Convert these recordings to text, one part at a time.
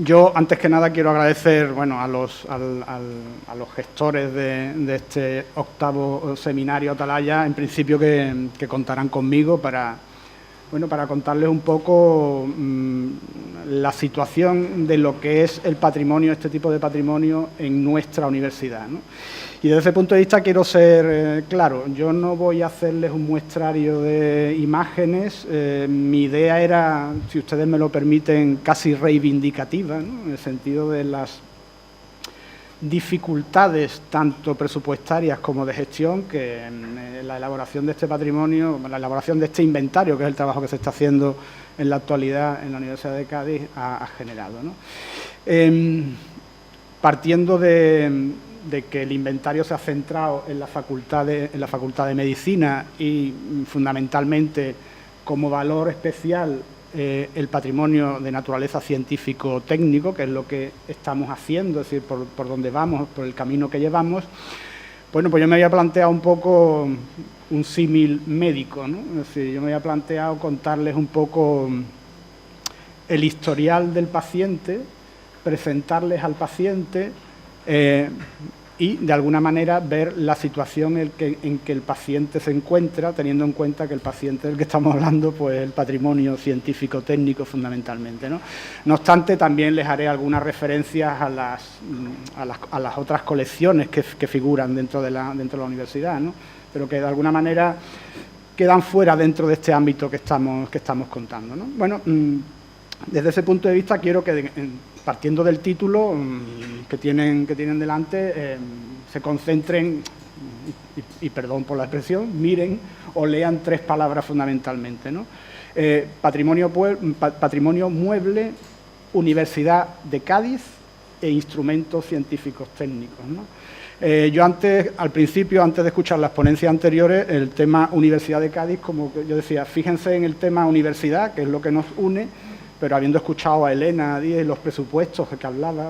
Yo, antes que nada, quiero agradecer a los gestores de este 8º seminario Atalaya, en principio que contarán conmigo para contarles un poco la situación de lo que es el patrimonio, este tipo de patrimonio en nuestra universidad, ¿no? Y desde ese punto de vista quiero ser claro, yo no voy a hacerles un muestrario de imágenes, mi idea era, si ustedes me lo permiten, casi reivindicativa, ¿no? En el sentido de las dificultades tanto presupuestarias como de gestión que la elaboración de este patrimonio, la elaboración de este inventario, que es el trabajo que se está haciendo en la actualidad en la Universidad de Cádiz, ha generado, ¿no? Partiendo de que el inventario se ha centrado en la Facultad de Medicina y fundamentalmente como valor especial el patrimonio de naturaleza científico-técnico, que es lo que estamos haciendo, es decir, por donde vamos, por el camino que llevamos. Bueno, pues yo me había planteado un poco un símil médico, ¿no? Es decir, yo me había planteado contarles un poco el historial del paciente, presentarles al paciente y, de alguna manera, ver la situación en que el paciente se encuentra, teniendo en cuenta que el paciente del que estamos hablando pues es el patrimonio científico-técnico fundamentalmente, ¿no? No obstante, también les haré algunas referencias a las otras colecciones que figuran dentro de la universidad, ¿no? Pero que, de alguna manera, quedan fuera dentro de este ámbito que estamos contando, ¿no? Bueno, desde ese punto de vista quiero que, partiendo del título que tienen delante, se concentren, y perdón por la expresión, miren o lean 3 palabras fundamentalmente, ¿no? Patrimonio mueble, Universidad de Cádiz e instrumentos científicos técnicos, ¿no? Yo al principio, antes de escuchar las ponencias anteriores, el tema Universidad de Cádiz, como yo decía, fíjense en el tema universidad, que es lo que nos une, pero habiendo escuchado a Elena Díez los presupuestos de que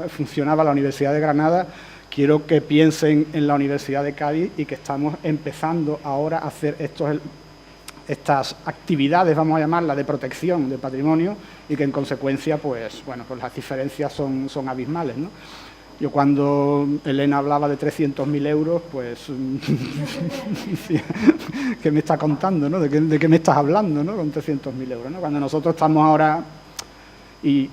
funcionaba la Universidad de Granada, quiero que piensen en la Universidad de Cádiz y que estamos empezando ahora a hacer estas actividades, vamos a llamarlas, de protección del patrimonio y que en consecuencia, pues las diferencias son abismales, ¿no? Yo cuando Elena hablaba de 300.000 euros, pues, ¿qué me está contando, no? ¿De qué me estás hablando, no? Con 300.000 euros, ¿no? Cuando nosotros estamos ahora, y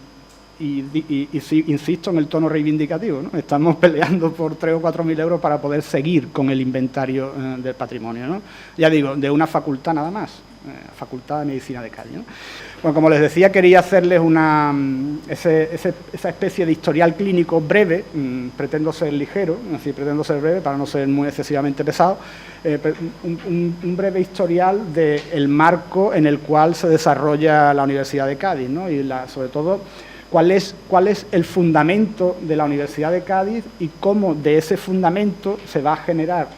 sí, insisto en el tono reivindicativo, ¿no? Estamos peleando por 3.000 o 4.000 euros para poder seguir con el inventario del patrimonio, ¿no? Ya digo, de una facultad nada más, Facultad de Medicina de Cádiz, ¿no? Bueno, como les decía, quería hacerles esa especie de historial clínico breve, pretendo ser ligero, es decir, pretendo ser breve para no ser muy excesivamente pesado, un breve historial del marco en el cual se desarrolla la Universidad de Cádiz, ¿no? Y sobre todo, cuál es el fundamento de la Universidad de Cádiz y cómo de ese fundamento se va a generar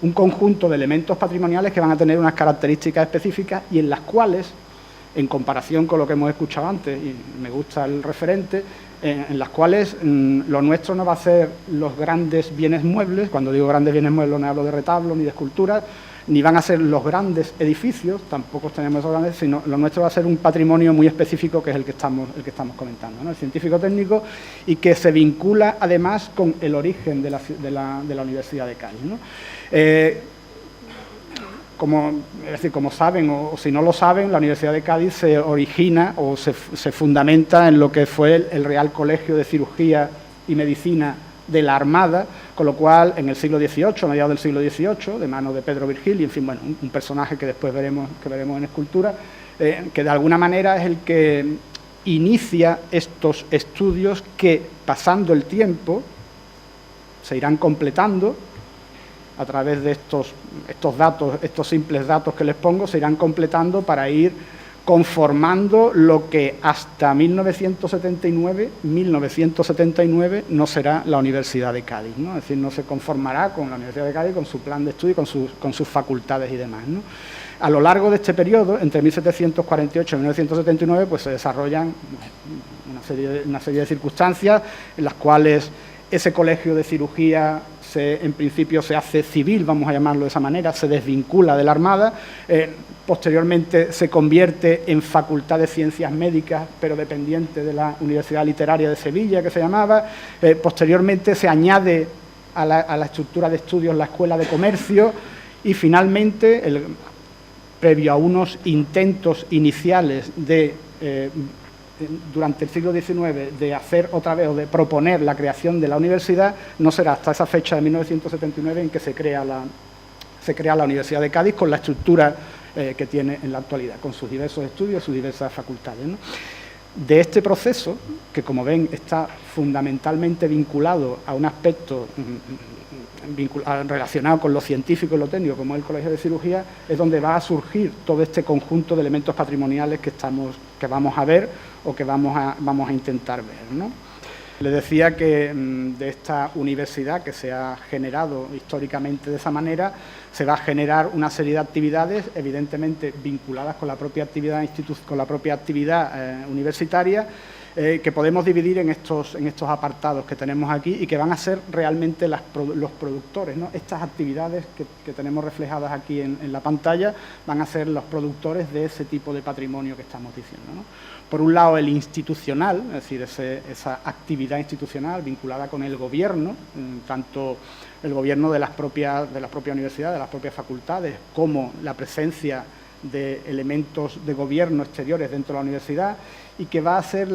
un conjunto de elementos patrimoniales que van a tener unas características específicas y en las cuales, en comparación con lo que hemos escuchado antes, y me gusta el referente, en las cuales lo nuestro no va a ser los grandes bienes muebles. Cuando digo grandes bienes muebles no hablo de retablos ni de esculturas, ni van a ser los grandes edificios, tampoco tenemos esos grandes, sino lo nuestro va a ser un patrimonio muy específico, que es el que estamos comentando, ¿no? El científico-técnico, y que se vincula además con el origen de la Universidad de Cádiz, ¿no? Como saben, o si no lo saben, la Universidad de Cádiz se origina o se fundamenta en lo que fue el Real Colegio de Cirugía y Medicina de la Armada, con lo cual en el siglo XVIII, a mediados del siglo XVIII, de mano de Pedro Virgili, en fin, un personaje que después veremos en escultura, que de alguna manera es el que inicia estos estudios que, pasando el tiempo, se irán completando a través de estos datos, estos simples datos que les pongo, se irán completando para ir conformando lo que hasta 1979 no será la Universidad de Cádiz, ¿no? Es decir, no se conformará con la Universidad de Cádiz, con su plan de estudio, con sus facultades y demás, ¿no? A lo largo de este periodo, entre 1748 y 1979, pues se desarrollan una serie de circunstancias en las cuales ese colegio de cirugía en principio se hace civil, vamos a llamarlo de esa manera, se desvincula de la Armada, posteriormente se convierte en Facultad de Ciencias Médicas, pero dependiente de la Universidad Literaria de Sevilla, que se llamaba, posteriormente se añade a la estructura de estudios la Escuela de Comercio y finalmente, previo a unos intentos iniciales durante el siglo XIX de hacer otra vez o de proponer la creación de la universidad, no será hasta esa fecha de 1979 en que se crea la Universidad de Cádiz con la estructura que tiene en la actualidad, con sus diversos estudios, sus diversas facultades, ¿no? De este proceso, que como ven está fundamentalmente vinculado a un aspecto relacionado con lo científico y lo técnico, como el Colegio de Cirugía, es donde va a surgir todo este conjunto de elementos patrimoniales que vamos a ver o que vamos a intentar ver, ¿no? Les decía que de esta universidad que se ha generado históricamente de esa manera, se va a generar una serie de actividades, evidentemente vinculadas con la propia actividad universitaria, que podemos dividir en estos apartados que tenemos aquí y que van a ser realmente los productores, ¿no? Estas actividades que tenemos reflejadas aquí en la pantalla van a ser los productores de ese tipo de patrimonio que estamos diciendo, ¿no? Por un lado, el institucional, es decir, esa actividad institucional vinculada con el gobierno, tanto el gobierno de las propias universidades, de las propias facultades, como la presencia de elementos de gobierno exteriores dentro de la universidad, y que va a ser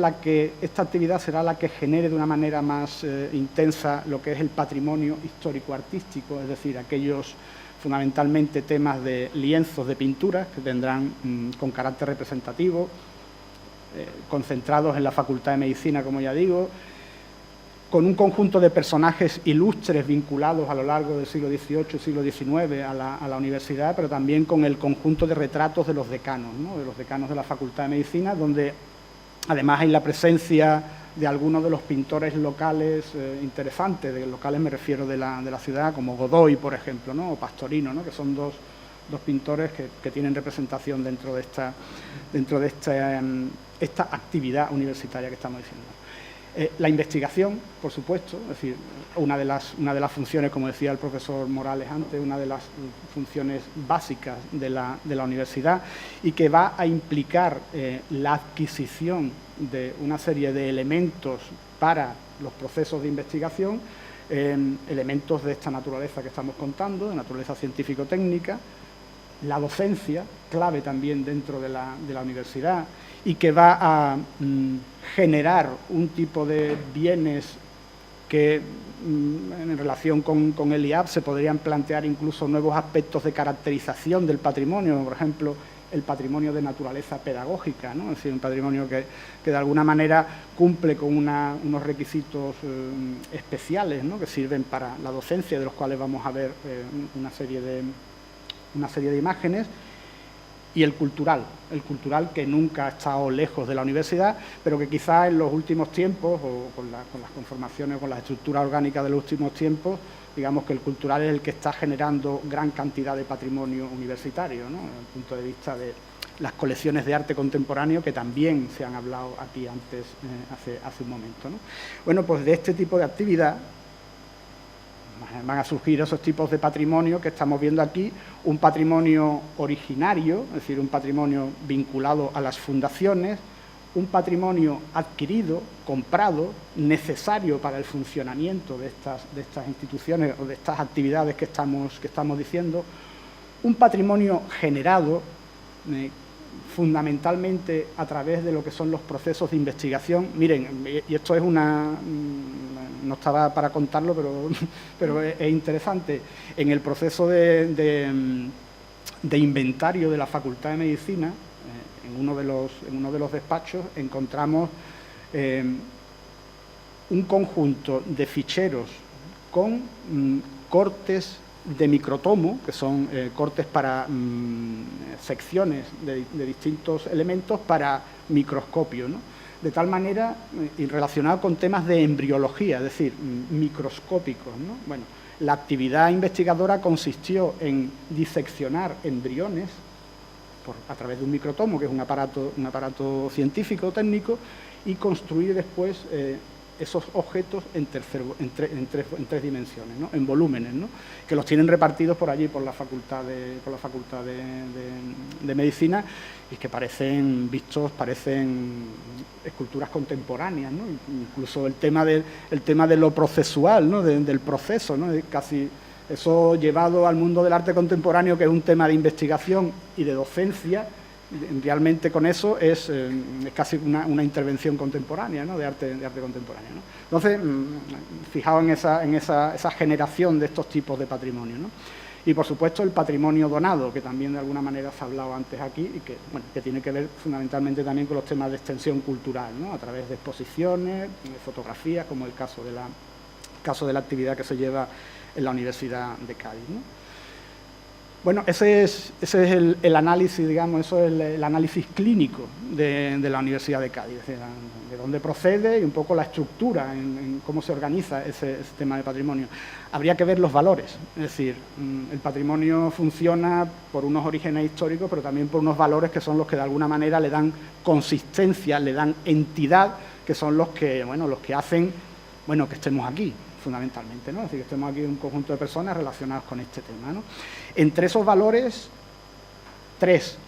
esta actividad será la que genere de una manera más intensa lo que es el patrimonio histórico-artístico, es decir, aquellos fundamentalmente temas de lienzos de pinturas que tendrán con carácter representativo, concentrados en la Facultad de Medicina, como ya digo, con un conjunto de personajes ilustres vinculados a lo largo del siglo XVIII, siglo XIX a la universidad, pero también con el conjunto de retratos de los decanos, ¿no? De los decanos de la Facultad de Medicina, donde además hay la presencia de algunos de los pintores locales interesantes, de locales me refiero de la ciudad, como Godoy, por ejemplo, ¿no? O Pastorino, ¿no? Que son dos pintores que tienen representación dentro de esta actividad universitaria que estamos diciendo. La investigación, por supuesto, es decir, una de las funciones, como decía el profesor Morales antes, una de las funciones básicas de la universidad y que va a implicar la adquisición de una serie de elementos para los procesos de investigación, elementos de esta naturaleza que estamos contando, de naturaleza científico-técnica, la docencia, clave también dentro de la universidad, y que va a generar un tipo de bienes que en relación con el IAP se podrían plantear incluso nuevos aspectos de caracterización del patrimonio, por ejemplo, el patrimonio de naturaleza pedagógica, ¿no? Es decir, un patrimonio que de alguna manera cumple con unos requisitos especiales, ¿no? Que sirven para la docencia, de los cuales vamos a ver una serie de imágenes. Y el cultural que nunca ha estado lejos de la universidad, pero que quizás en los últimos tiempos, o con las conformaciones, con la estructura orgánica de los últimos tiempos, digamos que el cultural es el que está generando gran cantidad de patrimonio universitario, ¿no? Desde el punto de vista de las colecciones de arte contemporáneo, que también se han hablado aquí antes, hace un momento, ¿no? Bueno, pues de este tipo de actividad van a surgir esos tipos de patrimonio que estamos viendo aquí, un patrimonio originario, es decir, un patrimonio vinculado a las fundaciones, un patrimonio adquirido, comprado, necesario para el funcionamiento de estas instituciones o de estas actividades que estamos diciendo, un patrimonio generado fundamentalmente a través de lo que son los procesos de investigación. Miren, y esto es no estaba para contarlo, pero es interesante. En el proceso de inventario de la Facultad de Medicina, en uno de los despachos, encontramos un conjunto de ficheros con cortes de microtomo, que son cortes para secciones de distintos elementos para microscopio, ¿no? De tal manera, y relacionado con temas de embriología, es decir, microscópicos, ¿no? Bueno, la actividad investigadora consistió en diseccionar embriones a través de un microtomo, que es un aparato científico, técnico, y construir después esos objetos en tres dimensiones, ¿no? En volúmenes, ¿no? Que los tienen repartidos por allí, por la Facultad de Medicina, y que parecen esculturas contemporáneas, ¿no? Incluso el tema de lo procesual, ¿no? Del proceso, ¿no? Casi eso llevado al mundo del arte contemporáneo, que es un tema de investigación y de docencia. Realmente con eso es casi una intervención contemporánea, ¿no? de arte contemporáneo, ¿no? Entonces, fijaos en esa generación de estos tipos de patrimonio, ¿no? Y, por supuesto, el patrimonio donado, que también de alguna manera se ha hablado antes aquí y que tiene que ver fundamentalmente también con los temas de extensión cultural, ¿no? A través de exposiciones, de fotografías, como el caso de la actividad que se lleva en la Universidad de Cádiz, ¿no? Bueno, ese es el análisis, digamos, eso es el análisis clínico de la Universidad de Cádiz, es decir, de dónde procede y un poco la estructura, en cómo se organiza ese tema de patrimonio. Habría que ver los valores, es decir, el patrimonio funciona por unos orígenes históricos, pero también por unos valores que son los que de alguna manera le dan consistencia, le dan entidad, que son los que hacen, que estemos aquí, fundamentalmente, ¿no? Es decir, que estemos aquí un conjunto de personas relacionadas con este tema, ¿no? Entre esos valores,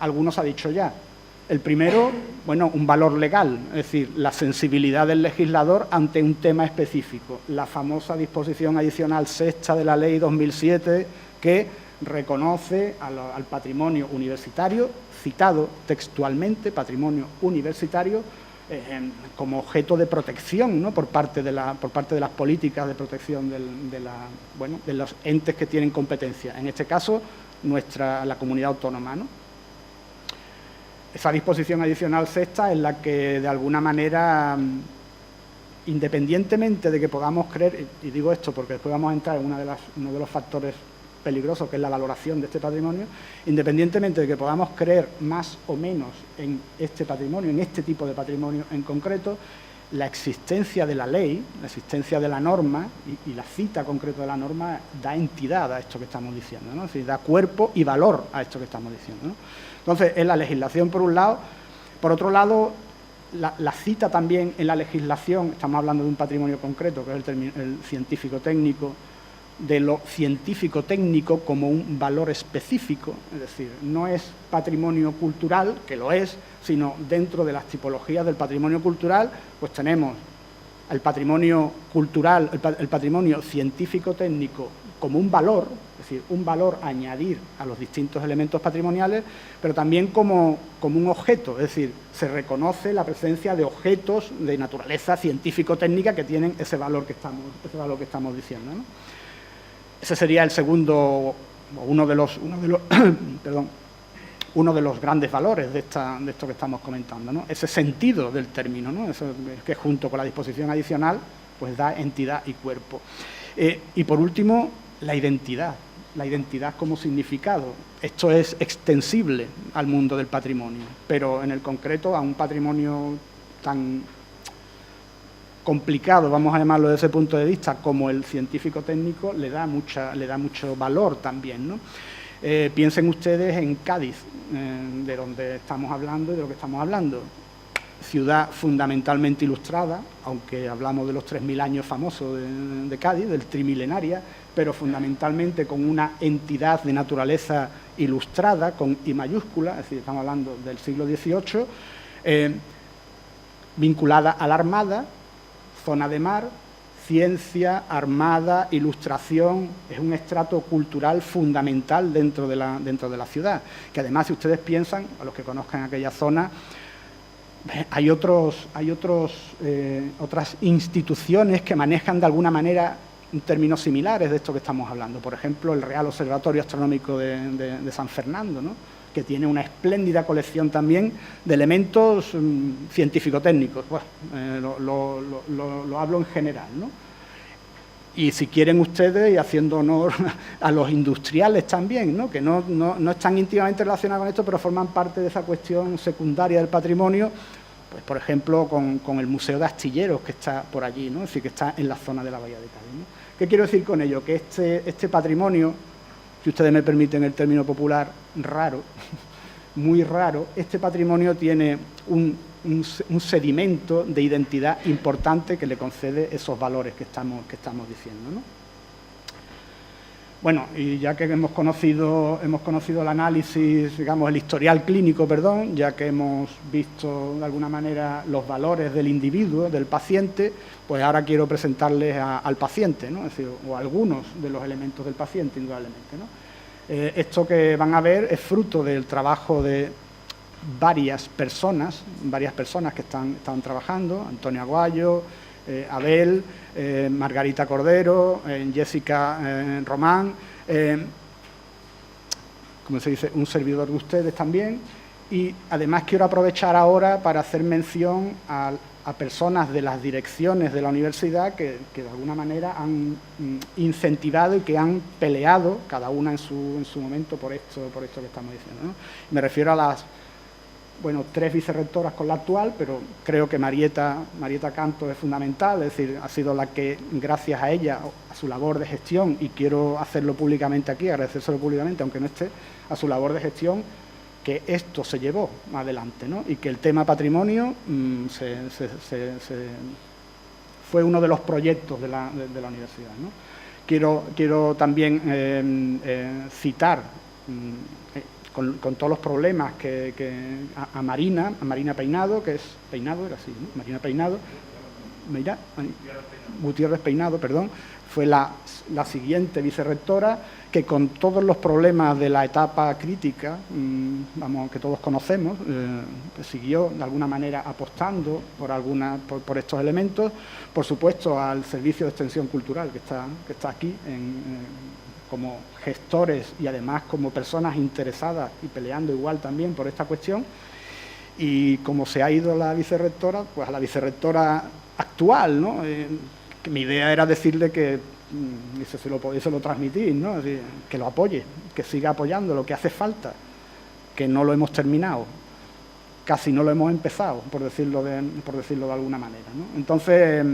algunos ha dicho ya. El primero, un valor legal, es decir, la sensibilidad del legislador ante un tema específico. La famosa disposición adicional sexta de la Ley 2007, que reconoce al patrimonio universitario, citado textualmente, patrimonio universitario, como objeto de protección, ¿no? por parte de las políticas de protección de los entes que tienen competencia, en este caso la comunidad autónoma, ¿no? Esa disposición adicional sexta es la que de alguna manera, independientemente de que podamos creer, y digo esto porque después vamos a entrar en uno de los factores peligroso, que es la valoración de este patrimonio, independientemente de que podamos creer más o menos en este patrimonio, en este tipo de patrimonio en concreto, la existencia de la ley, la existencia de la norma y la cita concreta de la norma da entidad a esto que estamos diciendo, ¿no? Es decir, da cuerpo y valor a esto que estamos diciendo, ¿no? Entonces, es la legislación por un lado. Por otro lado, la cita también en la legislación, estamos hablando de un patrimonio concreto, que es el científico-técnico, de lo científico-técnico como un valor específico, es decir, no es patrimonio cultural, que lo es, sino dentro de las tipologías del patrimonio cultural, pues tenemos el patrimonio cultural, el patrimonio científico-técnico como un valor, es decir, un valor a añadir a los distintos elementos patrimoniales, pero también como un objeto, es decir, se reconoce la presencia de objetos de naturaleza científico-técnica que tienen ese valor que estamos diciendo, ¿no? Ese sería el segundo, uno de los grandes valores de esto que estamos comentando, ¿no? Ese sentido del término, ¿no? Eso que junto con la disposición adicional pues da entidad y cuerpo. Y por último, la identidad como significado. Esto es extensible al mundo del patrimonio, pero en el concreto a un patrimonio tan complicado, vamos a llamarlo desde ese punto de vista, como el científico-técnico, le da mucho valor también, ¿no? Piensen ustedes en Cádiz, de donde estamos hablando y de lo que estamos hablando. Ciudad fundamentalmente ilustrada, aunque hablamos de los 3000 años famosos de Cádiz, del trimilenaria, pero fundamentalmente con una entidad de naturaleza ilustrada, con I mayúscula, es decir, estamos hablando del siglo XVIII, vinculada a la Armada, zona de mar, ciencia, armada, ilustración, es un estrato cultural fundamental dentro de la ciudad, que además, si ustedes piensan, a los que conozcan aquella zona, hay otras instituciones que manejan de alguna manera términos similares de esto que estamos hablando. Por ejemplo, el Real Observatorio Astronómico de San Fernando, ¿no? Que tiene una espléndida colección también de elementos científico-técnicos. Bueno, lo hablo en general, ¿no? Y si quieren ustedes, y haciendo honor a los industriales también, ¿no? Que no están íntimamente relacionados con esto, pero forman parte de esa cuestión secundaria del patrimonio, pues por ejemplo con el Museo de Astilleros, que está por allí, ¿no? Es decir, que está en la zona de la Bahía de Cádiz, ¿no? ¿Qué quiero decir con ello? Que este patrimonio, si ustedes me permiten el término popular, raro, muy raro, este patrimonio tiene un sedimento de identidad importante que le concede esos valores que estamos diciendo, ¿no? Bueno, y ya que hemos conocido el análisis, digamos, el historial clínico, perdón, ya que hemos visto de alguna manera los valores del individuo, del paciente, pues ahora quiero presentarles al paciente, ¿no? Es decir, o algunos de los elementos del paciente, indudablemente, ¿no? Esto que van a ver es fruto del trabajo de varias personas que están trabajando: Antonio Aguayo, Abel, Margarita Cordero, Jessica Román, como se dice, un servidor de ustedes también. Y además quiero aprovechar ahora para hacer mención a personas de las direcciones de la universidad que de alguna manera han incentivado y que han peleado, cada una en su momento, por esto que estamos diciendo, ¿no? Me refiero a las 3 vicerrectoras con la actual, pero creo que Marieta Canto es fundamental, es decir, ha sido la que, gracias a ella, a su labor de gestión, y quiero hacerlo públicamente aquí, agradecérselo públicamente, aunque no esté, a su labor de gestión, que esto se llevó adelante, ¿no? Y que el tema patrimonio fue uno de los proyectos de la universidad, ¿no? Quiero también citar con todos los problemas a Marina Peinado, que es Peinado, era así, ¿no? Marina Peinado, Gutiérrez Peinado, perdón, fue la siguiente vicerrectora, que con todos los problemas de la etapa crítica, que todos conocemos, siguió de alguna manera apostando por estos elementos, por supuesto al Servicio de Extensión Cultural que está aquí como gestores y además como personas interesadas y peleando igual también por esta cuestión. Y como se ha ido la vicerrectora, pues a la vicerrectora actual, ¿no? Que mi idea era decirle que, y se lo transmití, ¿no? Es decir, que lo apoye, que siga apoyando lo que hace falta, que no lo hemos terminado, casi no lo hemos empezado, por decirlo de alguna manera, ¿no? Entonces,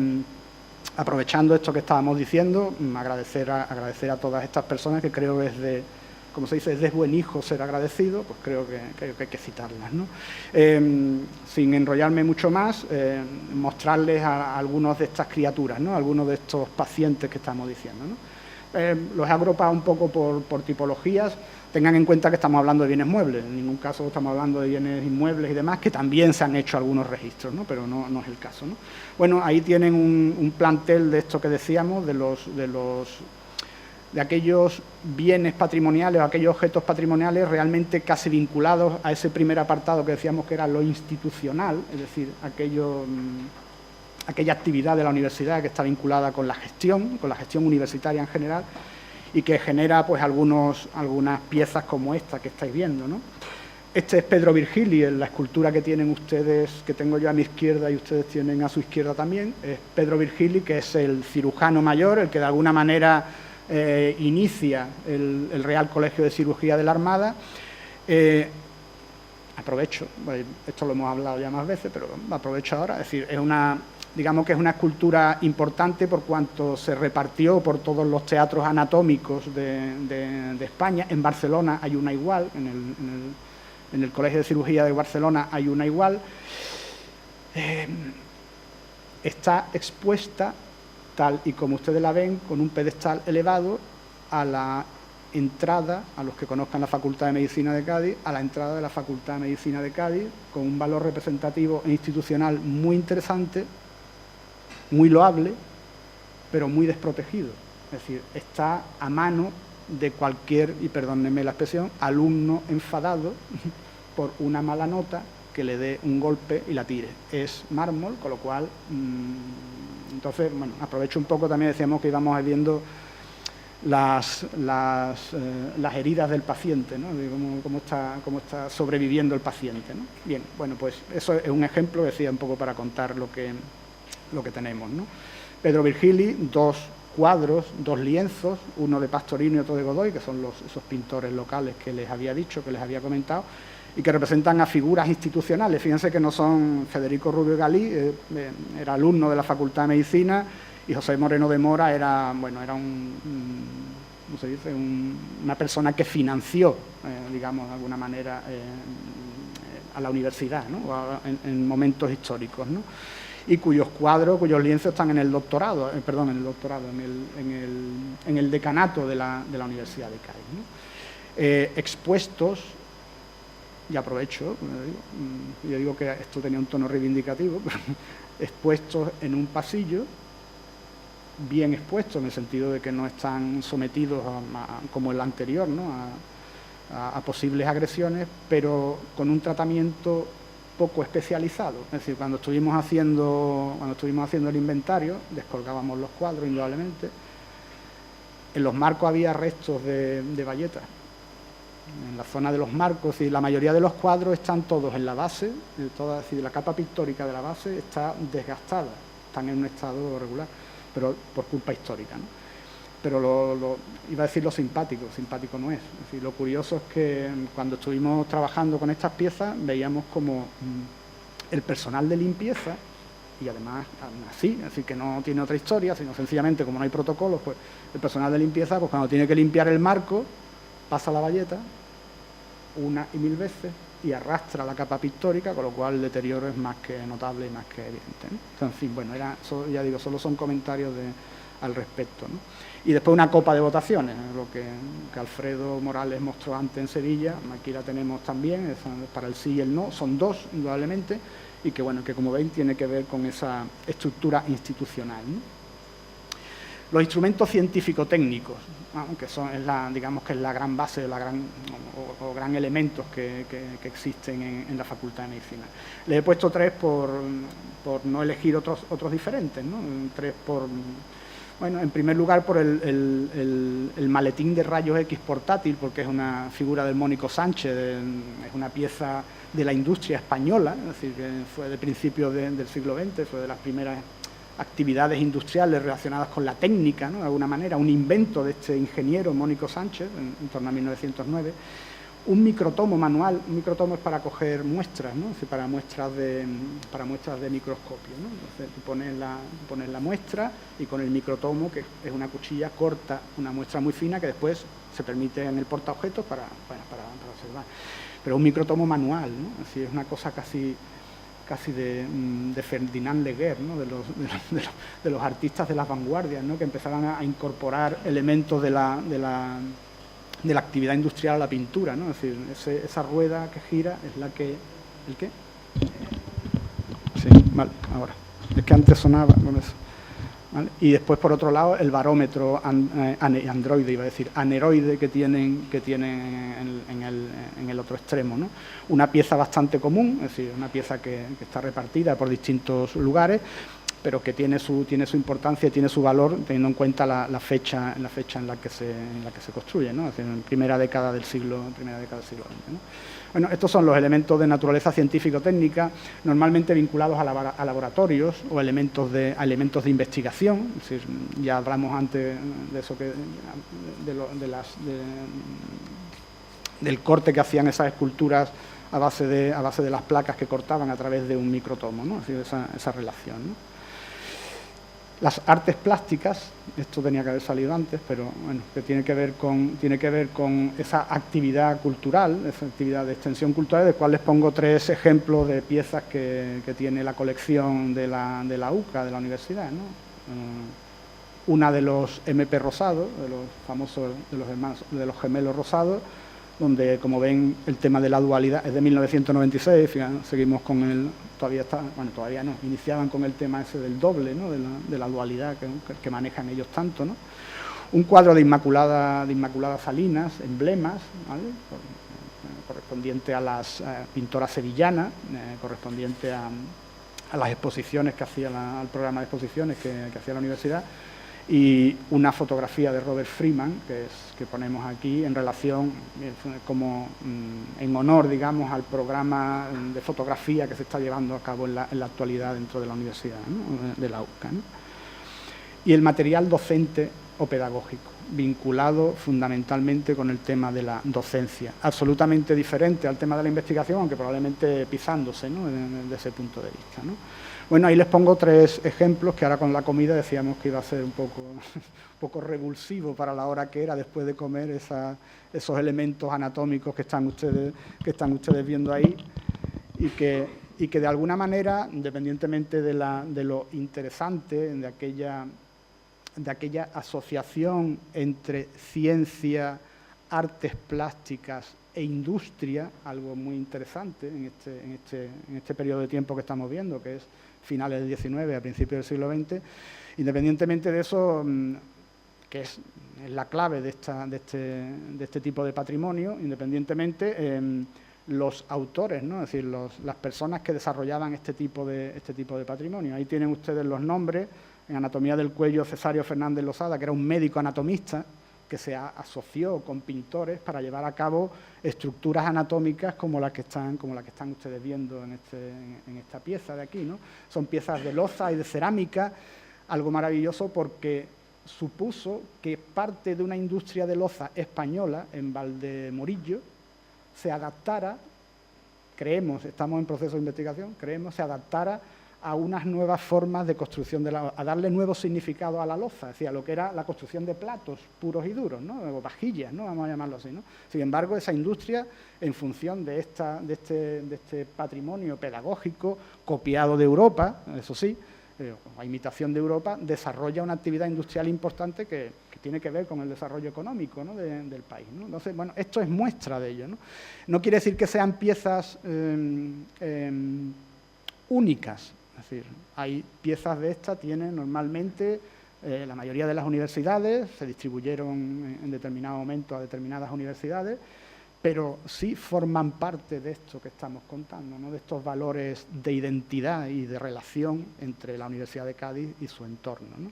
aprovechando esto que estábamos diciendo, agradecer a todas estas personas, que creo que como se dice, es de buen hijo ser agradecido, pues creo que hay que citarlas, ¿no? Sin enrollarme mucho más, mostrarles a algunos de estas criaturas, ¿no? Algunos de estos pacientes que estamos diciendo, ¿no? Los he agrupado un poco por tipologías. Tengan en cuenta que estamos hablando de bienes muebles, en ningún caso estamos hablando de bienes inmuebles y demás, que también se han hecho algunos registros, ¿no? Pero no es el caso, ¿no? Bueno, ahí tienen un plantel de esto que decíamos, de aquellos bienes patrimoniales o aquellos objetos patrimoniales realmente casi vinculados a ese primer apartado que decíamos que era lo institucional, es decir, aquella actividad de la universidad que está vinculada con la gestión universitaria en general, y que genera pues algunas piezas como esta que estáis viendo, ¿no? Este es Pedro Virgili, la escultura que tienen ustedes, que tengo yo a mi izquierda y ustedes tienen a su izquierda también. Es Pedro Virgili, que es el cirujano mayor, el que de alguna manera inicia el Real Colegio de Cirugía de la Armada. Aprovecho, esto lo hemos hablado ya más veces, pero aprovecho ahora, es decir, digamos que es una escultura importante por cuanto se repartió por todos los teatros anatómicos de España. En Barcelona hay una igual, en el Colegio de Cirugía de Barcelona hay una igual. Está expuesta, tal y como ustedes la ven, con un pedestal elevado a la entrada, a los que conozcan la Facultad de Medicina de Cádiz, a la entrada de la Facultad de Medicina de Cádiz, con un valor representativo e institucional muy interesante, muy loable, pero muy desprotegido. Es decir, está a mano de cualquier, y perdónenme la expresión, alumno enfadado por una mala nota que le dé un golpe y la tire. Es mármol, con lo cual, entonces, bueno, aprovecho un poco, también decíamos que íbamos viendo las heridas del paciente, ¿no? De cómo está sobreviviendo el paciente, ¿no? Bien, bueno, pues eso es un ejemplo, decía, un poco para contar lo que tenemos, ¿no? Pedro Virgili, 2 cuadros, 2 lienzos, uno de Pastorino y otro de Godoy, que son esos pintores locales que les había dicho, que les había comentado, y que representan a figuras institucionales. Fíjense que no son Federico Rubio Galí, era alumno de la Facultad de Medicina, y José Moreno de Mora era ¿cómo se dice? Una persona que financió, digamos, de alguna manera, la universidad, ¿no? En momentos históricos, ¿no? Y cuyos cuadros, cuyos lienzos están en el doctorado, en el decanato de la Universidad de Cádiz, ¿no? Expuestos, y aprovecho, yo digo que esto tenía un tono reivindicativo, pero expuestos en un pasillo, bien expuestos en el sentido de que no están sometidos como el anterior, ¿no? a posibles agresiones, pero con un tratamiento poco especializado. Es decir, cuando estuvimos haciendo el inventario, descolgábamos los cuadros, indudablemente. En los marcos había restos de bayeta. En la zona de los marcos, y la mayoría de los cuadros están todos en la base, es decir, la capa pictórica de la base está desgastada, están en un estado regular, pero por culpa histórica, ¿no? Pero iba a decir lo simpático no es. Es decir, lo curioso es que cuando estuvimos trabajando con estas piezas veíamos como el personal de limpieza, y además así, es decir, que no tiene otra historia, sino sencillamente como no hay protocolos, pues el personal de limpieza, pues cuando tiene que limpiar el marco, pasa la bayeta una y mil veces y arrastra la capa pictórica, con lo cual el deterioro es más que notable y más que evidente, ¿no? Entonces, en fin, bueno, ya digo, solo son comentarios al respecto, ¿no? Y después una copa de votaciones, lo que Alfredo Morales mostró antes en Sevilla, aquí la tenemos también, para el sí y el no, son dos, indudablemente, y que, bueno, que como veis tiene que ver con esa estructura institucional, ¿no? Los instrumentos científico-técnicos, que digamos que es la gran base, o gran elementos que existen en la Facultad de Medicina. Les he puesto tres por no elegir otros diferentes, ¿no? Tres bueno, en primer lugar por el maletín de rayos X portátil, porque es una figura del Mónico Sánchez, es una pieza de la industria española, es decir, que fue de principios del siglo XX, fue de las primeras actividades industriales relacionadas con la técnica, ¿no? De alguna manera, un invento de este ingeniero Mónico Sánchez en torno a 1909. Un microtomo manual, un microtomo es para coger muestras, ¿no? Es decir, para muestras de microscopio, ¿no? Entonces tú pones la muestra y con el microtomo, que es una cuchilla corta, una muestra muy fina que después se permite en el portaobjetos para observar. Pero un microtomo manual, ¿no? Es decir, es una cosa casi de Ferdinand Leguer, ¿no? de los artistas de las vanguardias, ¿no? Que empezaban a incorporar elementos de la actividad industrial a la pintura, ¿no? Es decir, esa rueda que gira es la que... ¿El qué? Sí, vale, ahora. Es que antes sonaba con eso. ¿Vale? Y después, por otro lado, el barómetro androide, iba a decir, aneroide que tienen en el otro extremo, ¿no? Una pieza bastante común, es decir, una pieza que está repartida por distintos lugares, pero que tiene su importancia y tiene su valor teniendo en cuenta la fecha en la que se construye, ¿no? Es decir, en primera década del siglo XX, ¿no? Bueno, estos son los elementos de naturaleza científico-técnica, normalmente vinculados a laboratorios o a elementos de investigación. Es decir, ya hablamos antes de eso, del corte que hacían esas esculturas a base de las placas que cortaban a través de un microtomo, ¿no? Es decir, esa relación, ¿no? Las artes plásticas, esto tenía que haber salido antes, pero bueno, que tiene que ver con esa actividad cultural, esa actividad de extensión cultural, de cual les pongo tres ejemplos de piezas que tiene la colección de la UCA, de la universidad, ¿no? Una de los MP Rosado, de los famosos, de los gemelos Rosados, donde, como ven, el tema de la dualidad es de 1996, fíjate, seguimos con el... todavía no, iniciaban con el tema ese del doble, ¿no? de la dualidad que manejan ellos tanto, ¿no? Un cuadro de Inmaculada Salinas, emblemas, ¿vale? Correspondiente a las pintoras sevillanas, correspondiente a las exposiciones que hacía al programa de exposiciones que hacía la universidad, y una fotografía de Robert Freeman que ponemos aquí en relación, como en honor, digamos, al programa de fotografía que se está llevando a cabo en la actualidad dentro de la universidad, ¿no? De la UCA, ¿no? Y el material docente o pedagógico, vinculado fundamentalmente con el tema de la docencia, absolutamente diferente al tema de la investigación, aunque probablemente pisándose, ¿no? Desde ese punto de vista, ¿no? Bueno, ahí les pongo tres ejemplos que ahora con la comida decíamos que iba a ser un poco revulsivo para la hora que era después de comer esos elementos anatómicos que están ustedes viendo ahí. y que de alguna manera, independientemente de lo interesante de aquella asociación entre ciencia, artes plásticas e industria, algo muy interesante en este periodo de tiempo que estamos viendo, que es finales del XIX a principios del siglo XX, independientemente de eso, que es la clave de este tipo de patrimonio, independientemente, los autores, ¿no? Es decir, las personas que desarrollaban este tipo de patrimonio. Ahí tienen ustedes los nombres. En Anatomía del cuello, Cesario Fernández Losada, que era un médico anatomista que se asoció con pintores para llevar a cabo estructuras anatómicas como las que están ustedes viendo en esta pieza de aquí, ¿no? Son piezas de loza y de cerámica, algo maravilloso porque supuso que parte de una industria de loza española en Valdemorillo se adaptara, estamos en proceso de investigación, se adaptara a unas nuevas formas de construcción, a darle nuevos significados a la loza, es decir, a lo que era la construcción de platos puros y duros, ¿no? O vajillas, ¿no? Vamos a llamarlo así, ¿no? Sin embargo, esa industria, en función de este patrimonio pedagógico copiado de Europa, eso sí, a imitación de Europa, desarrolla una actividad industrial importante que tiene que ver con el desarrollo económico, ¿no? del país, ¿no? Entonces, bueno, esto es muestra de ello, ¿no? No quiere decir que sean piezas únicas. Es decir, hay piezas de estas, tienen normalmente la mayoría de las universidades, se distribuyeron en determinado momento a determinadas universidades, pero sí forman parte de esto que estamos contando, ¿no? De estos valores de identidad y de relación entre la Universidad de Cádiz y su entorno, ¿no?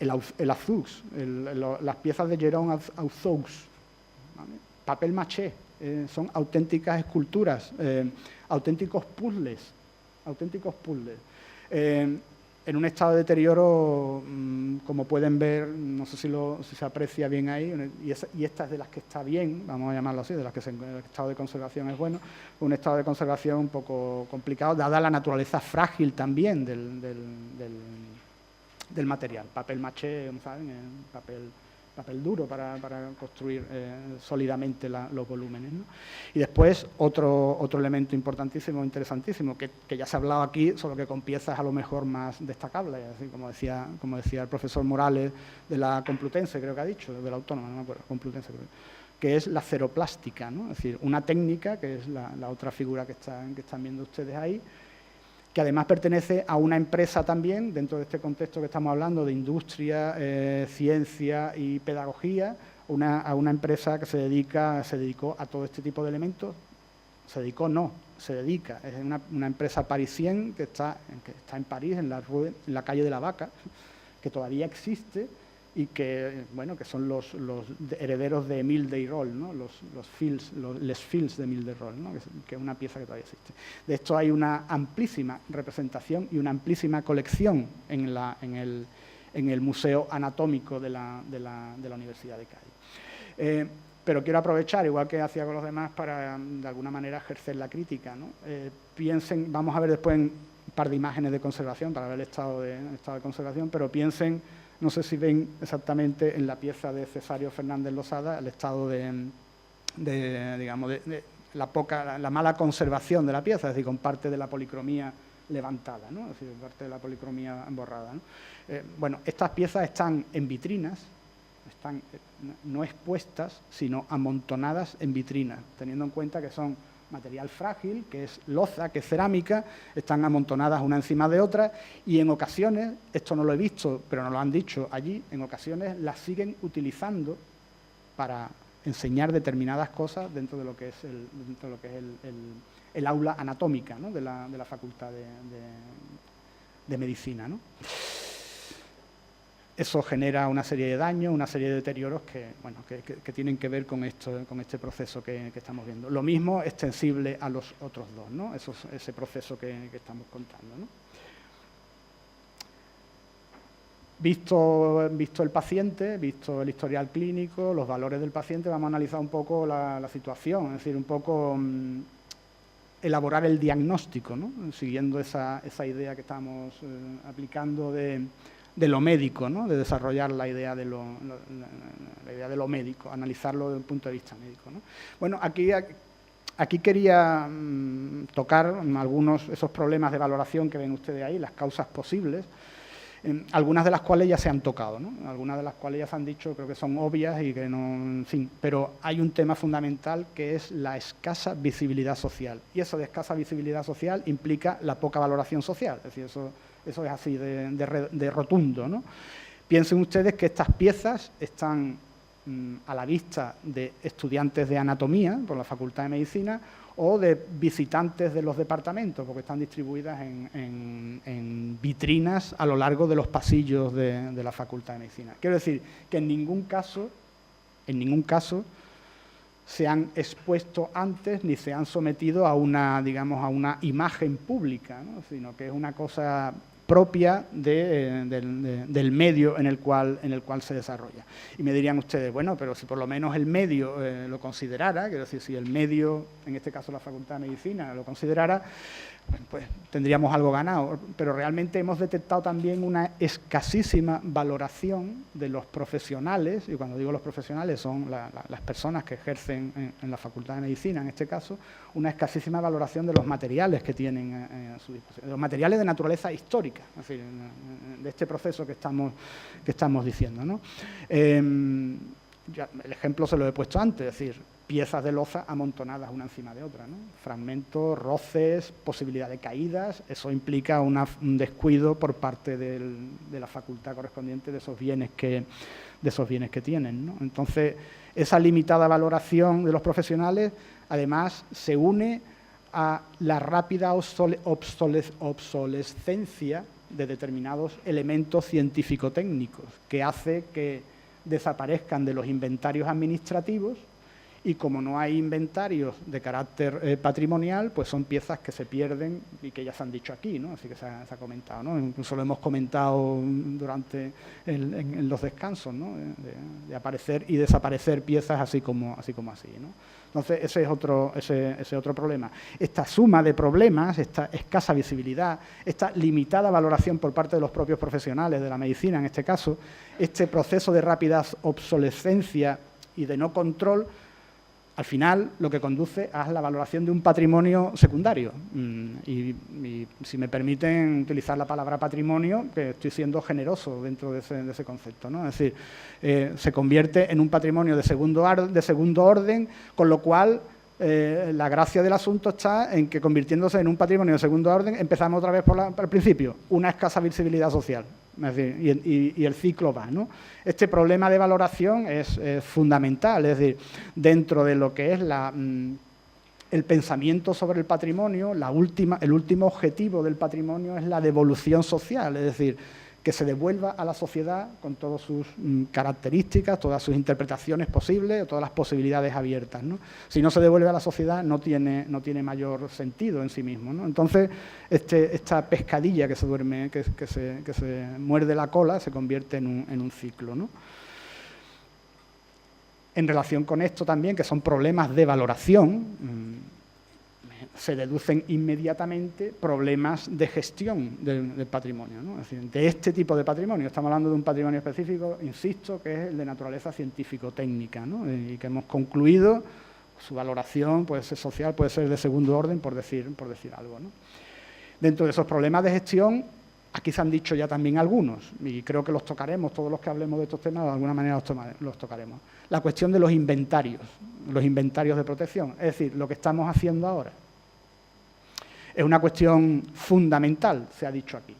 El azux, las piezas de Jérôme Auzoux, ¿vale? Papel maché, son auténticas esculturas, auténticos puzzles. En un estado de deterioro, como pueden ver, no sé si se aprecia bien ahí, y esta es de las que está bien, vamos a llamarlo así, de las que el estado de conservación es bueno, un estado de conservación un poco complicado, dada la naturaleza frágil también del material. Papel maché, ¿saben? Papel duro para construir sólidamente los volúmenes, ¿no? Y después otro elemento importantísimo, interesantísimo, que ya se ha hablado aquí, solo que con piezas a lo mejor más destacables, así como decía el profesor Morales de la Complutense, creo que ha dicho, de la Autónoma, no me acuerdo, Complutense creo, que es la ceroplástica, ¿no? Es decir, una técnica, que es la otra figura que están viendo ustedes ahí, que además pertenece a una empresa también, dentro de este contexto que estamos hablando de industria, ciencia y pedagogía, a una empresa que se dedicó a todo este tipo de elementos. Se dedica. Es una empresa parisien que está en París, en la calle de la Vaca, que todavía existe y que, bueno, que son los herederos de Émile Deyrolle, ¿no? Les Fils de Émile Deyrolle, ¿no? Que es una pieza que todavía existe. De esto hay una amplísima representación y una amplísima colección en el Museo Anatómico de la Universidad de Cádiz. Pero quiero aprovechar, igual que hacía con los demás, para de alguna manera ejercer la crítica, ¿no? Piensen, vamos a ver después un par de imágenes de conservación para ver el estado de conservación, pero piensen, no sé si ven exactamente en la pieza de Cesario Fernández Losada el estado de la mala conservación de la pieza, es decir, con parte de la policromía levantada, ¿no? Es decir, parte de la policromía borrada, ¿no? Bueno, estas piezas están en vitrinas, están no expuestas, sino amontonadas en vitrinas, teniendo en cuenta que son material frágil, que es loza, que es cerámica, están amontonadas una encima de otra y en ocasiones, esto no lo he visto, pero nos lo han dicho allí, en ocasiones las siguen utilizando para enseñar determinadas cosas dentro de lo que es el aula anatómica, ¿no? de la Facultad de Medicina, ¿no? Eso genera una serie de daños, una serie de deterioros que tienen que ver con este proceso que estamos viendo. Lo mismo extensible a los otros dos, ¿no? Ese proceso que estamos contando, ¿no? Visto el paciente, visto el historial clínico, los valores del paciente, vamos a analizar un poco la situación, es decir, un poco elaborar el diagnóstico, ¿no? Siguiendo esa idea que estamos aplicando de lo médico, ¿no? De desarrollar la idea de lo médico, analizarlo desde el punto de vista médico, ¿no? Bueno, aquí Aquí quería tocar algunos de esos problemas de valoración que ven ustedes ahí, las causas posibles, algunas de las cuales ya se han tocado, ¿no? Algunas de las cuales ya se han dicho, creo que son obvias y que no, en fin, pero hay un tema fundamental que es la escasa visibilidad social. Y eso de escasa visibilidad social implica la poca valoración social, es decir, eso es así de rotundo, ¿no? Piensen ustedes que estas piezas están a la vista de estudiantes de anatomía por la Facultad de Medicina o de visitantes de los departamentos, porque están distribuidas en vitrinas a lo largo de los pasillos de la Facultad de Medicina. Quiero decir que en ningún caso se han expuesto antes ni se han sometido a una, digamos, a una imagen pública, ¿no? Sino que es una cosa propia del medio en el cual se desarrolla. Y me dirían ustedes, bueno, pero si por lo menos el medio lo considerara, quiero decir, si el medio, en este caso la Facultad de Medicina, lo considerara, pues tendríamos algo ganado. Pero realmente hemos detectado también una escasísima valoración de los profesionales, y cuando digo los profesionales son las personas que ejercen en la Facultad de Medicina, en este caso, una escasísima valoración de los materiales que tienen a su disposición, de los materiales de naturaleza histórica, es decir, de este proceso que estamos diciendo, ¿no? Ya, el ejemplo se lo he puesto antes, es decir, piezas de loza amontonadas una encima de otra, ¿no? Fragmentos, roces, posibilidad de caídas, eso implica un descuido por parte de la facultad correspondiente de esos bienes que tienen, ¿no? Entonces, esa limitada valoración de los profesionales, además, se une a la rápida obsolescencia de determinados elementos científico-técnicos, que hace que desaparezcan de los inventarios administrativos, y como no hay inventarios de carácter patrimonial, pues son piezas que se pierden y que ya se han dicho aquí, ¿no? Así que se ha comentado, ¿no? Incluso lo hemos comentado durante en los descansos, ¿no? De aparecer y desaparecer piezas así como así, ¿no? Entonces, ese es otro problema. Esta suma de problemas, esta escasa visibilidad, esta limitada valoración por parte de los propios profesionales de la medicina, en este caso, este proceso de rápida obsolescencia y de no control, al final lo que conduce a la valoración de un patrimonio secundario. Y si me permiten utilizar la palabra patrimonio, que estoy siendo generoso dentro de ese concepto, ¿no? Es decir, se convierte en un patrimonio de segundo orden, con lo cual la gracia del asunto está en que, convirtiéndose en un patrimonio de segundo orden, empezamos otra vez por el principio, una escasa visibilidad social. Es decir, y el ciclo va, ¿no? Este problema de valoración es fundamental, es decir, dentro de lo que es el pensamiento sobre el patrimonio, el último objetivo del patrimonio es la devolución social, es decir, que se devuelva a la sociedad con todas sus características, todas sus interpretaciones posibles, todas las posibilidades abiertas, ¿no? Si no se devuelve a la sociedad, no tiene mayor sentido en sí mismo, ¿no? Entonces, esta pescadilla que se duerme, que se muerde la cola, se convierte en un ciclo, ¿no? En relación con esto también, que son problemas de valoración, se deducen inmediatamente problemas de gestión del patrimonio, ¿no? Es decir, de este tipo de patrimonio. Estamos hablando de un patrimonio específico, insisto, que es el de naturaleza científico-técnica, ¿no? Y que hemos concluido, su valoración puede ser social, puede ser de segundo orden, por decir algo, ¿no? Dentro de esos problemas de gestión, aquí se han dicho ya también algunos, y creo que los tocaremos, todos los que hablemos de estos temas, de alguna manera los tocaremos. La cuestión de los inventarios de protección, es decir, lo que estamos haciendo ahora. Es una cuestión fundamental, se ha dicho aquí.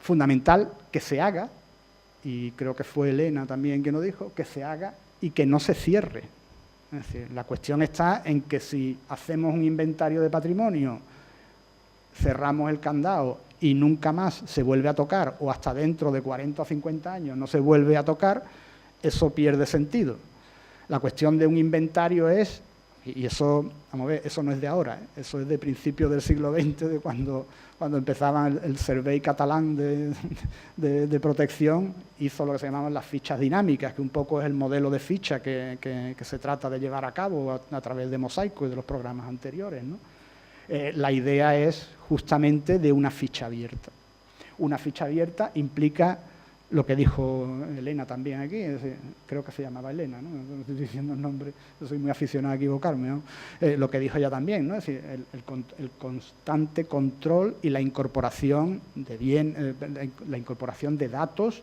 Fundamental que se haga, y creo que fue Elena también quien lo dijo, que se haga y que no se cierre. Es decir, la cuestión está en que si hacemos un inventario de patrimonio, cerramos el candado y nunca más se vuelve a tocar, o hasta dentro de 40 o 50 años no se vuelve a tocar, eso pierde sentido. La cuestión de un inventario es, y eso, vamos a ver, eso no es de ahora, eso es de principios del siglo XX, de cuando empezaba el Servei catalán de protección, hizo lo que se llamaban las fichas dinámicas, que un poco es el modelo de ficha que se trata de llevar a cabo a través de Mosaico y de los programas anteriores, ¿no? La idea es justamente de una ficha abierta. Una ficha abierta implica lo que dijo Elena también aquí, es decir, creo que se llamaba Elena, ¿no? No estoy diciendo el nombre, yo soy muy aficionado a equivocarme, ¿no? Lo que dijo ella también, ¿no? Es decir, el constante control y la incorporación de la incorporación de datos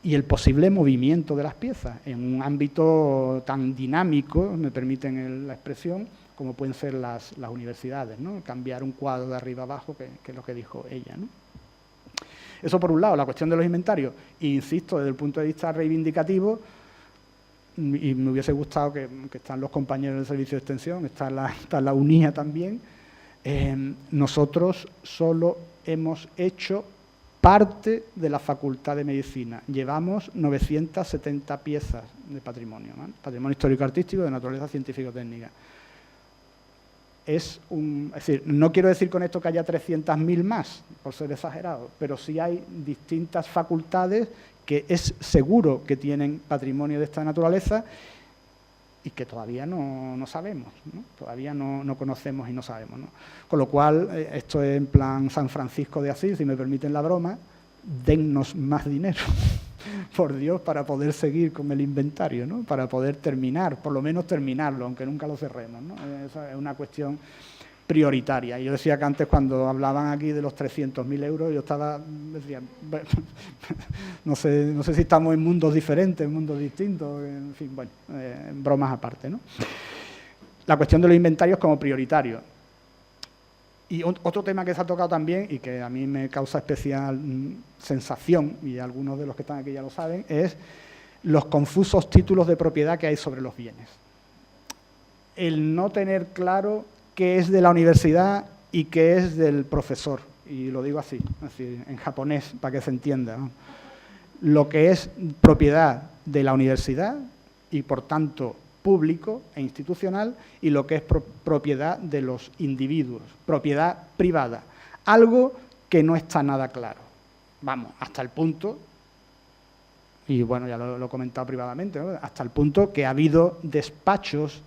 y el posible movimiento de las piezas en un ámbito tan dinámico, me permiten la expresión, como pueden ser las universidades, ¿no? Cambiar un cuadro de arriba abajo, que es lo que dijo ella, ¿no? Eso por un lado, la cuestión de los inventarios. E insisto, desde el punto de vista reivindicativo, y me hubiese gustado que están los compañeros del servicio de extensión, está la UNIA también, nosotros solo hemos hecho parte de la Facultad de Medicina. Llevamos 970 piezas de patrimonio, ¿no? Patrimonio histórico-artístico de naturaleza científico-técnica. Es decir, no quiero decir con esto que haya 300.000 más, por ser exagerado, pero sí hay distintas facultades que es seguro que tienen patrimonio de esta naturaleza y que todavía no sabemos, ¿no? Todavía no conocemos y no sabemos, ¿no? Con lo cual, esto es en plan San Francisco de Asís, si me permiten la broma, dennos más dinero, por Dios, para poder seguir con el inventario, ¿no? Para poder terminar, por lo menos terminarlo, aunque nunca lo cerremos, ¿no? Esa es una cuestión prioritaria. Yo decía que antes, cuando hablaban aquí de los 300.000 euros, yo decía, no sé si estamos en mundos diferentes, en mundos distintos, en fin, bueno, bromas aparte, ¿no? La cuestión de los inventarios como prioritario. Y otro tema que se ha tocado también y que a mí me causa especial sensación, y algunos de los que están aquí ya lo saben, es los confusos títulos de propiedad que hay sobre los bienes. El no tener claro qué es de la universidad y qué es del profesor, y lo digo así, es decir, en japonés, para que se entienda, ¿no? Lo que es propiedad de la universidad y, por tanto, público e institucional, y lo que es propiedad de los individuos, propiedad privada. Algo que no está nada claro. Vamos, hasta el punto, y bueno, ya lo he comentado privadamente, ¿no? Hasta el punto que ha habido despachos,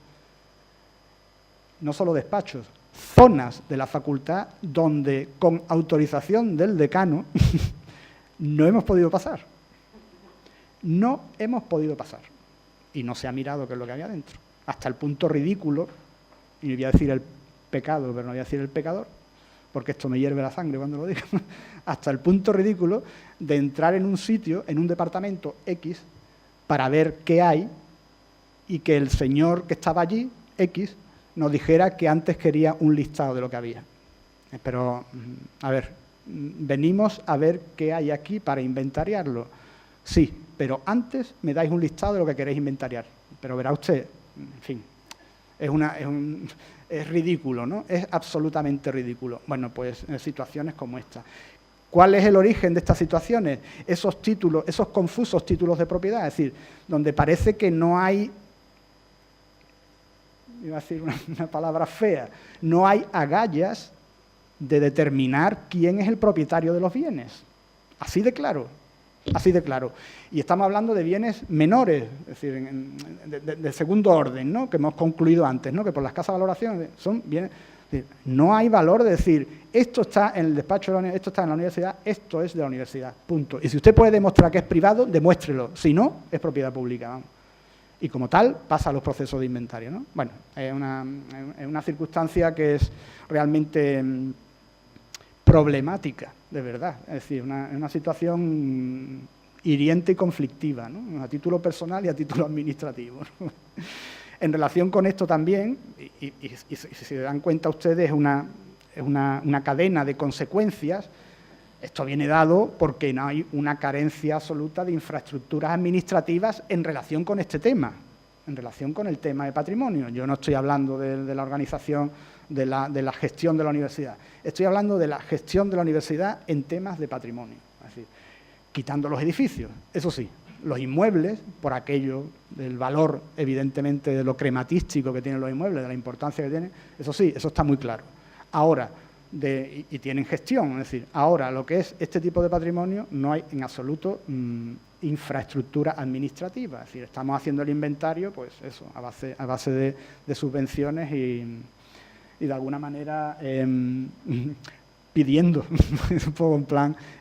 no solo despachos, zonas de la facultad donde, con autorización del decano, no hemos podido pasar. No hemos podido pasar. Y no se ha mirado qué es lo que había dentro. Hasta el punto ridículo, y voy a decir el pecado, pero no voy a decir el pecador, porque esto me hierve la sangre cuando lo digo, hasta el punto ridículo de entrar en un sitio, en un departamento X, para ver qué hay, y que el señor que estaba allí, X, nos dijera que antes quería un listado de lo que había. Pero, a ver, venimos a ver qué hay aquí para inventariarlo. Sí, pero antes me dais un listado de lo que queréis inventariar. Pero verá usted, en fin, es ridículo, ¿no? Es absolutamente ridículo. Bueno, pues en situaciones como esta. ¿Cuál es el origen de estas situaciones? Esos títulos, esos confusos títulos de propiedad, es decir, donde parece que no hay, iba a decir una palabra fea, no hay agallas de determinar quién es el propietario de los bienes. Así de claro. Así de claro. Y estamos hablando de bienes menores, es decir, de segundo orden, ¿no? Que hemos concluido antes, ¿no? Que por la escasa valoración son bienes. Es decir, no hay valor de decir, esto está en el despacho de la universidad, esto está en la universidad, esto es de la universidad, punto. Y si usted puede demostrar que es privado, demuéstrelo. Si no, es propiedad pública, vamos. Y como tal, pasa a los procesos de inventario, ¿no? Bueno, es una circunstancia que es realmente problemática, de verdad. Es decir, una situación hiriente y conflictiva, ¿no? A título personal y a título administrativo, ¿no? En relación con esto también, y si se dan cuenta ustedes, es una cadena de consecuencias. Esto viene dado porque no hay una carencia absoluta de infraestructuras administrativas en relación con este tema, en relación con el tema de patrimonio. Yo no estoy hablando de la organización, de la gestión de la universidad. Estoy hablando de la gestión de la universidad en temas de patrimonio. Es decir, quitando los edificios, eso sí, los inmuebles, por aquello del valor, evidentemente, de lo crematístico que tienen los inmuebles, de la importancia que tienen, eso sí, eso está muy claro. Ahora, y tienen gestión, es decir, ahora lo que es este tipo de patrimonio no hay en absoluto infraestructura administrativa, es decir, estamos haciendo el inventario, pues eso, a base de subvenciones y de alguna manera pidiendo, un poco